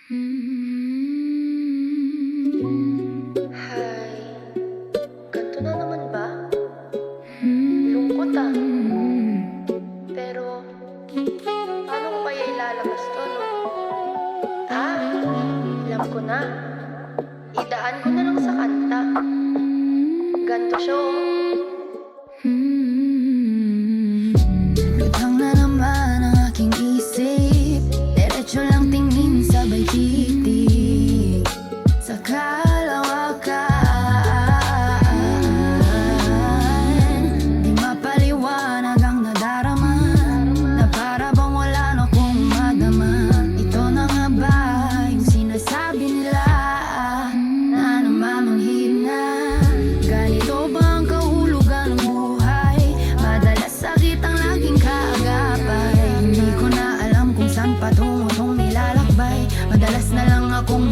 Hay, ganto na naman ba? Lungkot ah. Pero, paano ko kaya ilalabas to, no? Alam ko na. Idaan ko na lang sa kanta. Ganto siya, oh. Lutang na naman ang aking isip, diretso lang tingin sabay titig sa kalawakan. Di mapaliwanag ang nadarama, na para bang wala na kong madama. Ito na nga ba yung sinasabi nila, na namamanhid na? Ganito ba ang kahulugan ng buhay? Madalas sakit ang laging kaagapay. Hindi ko na alam kung saan patungo tong nilalakbay. Madalas na lang akong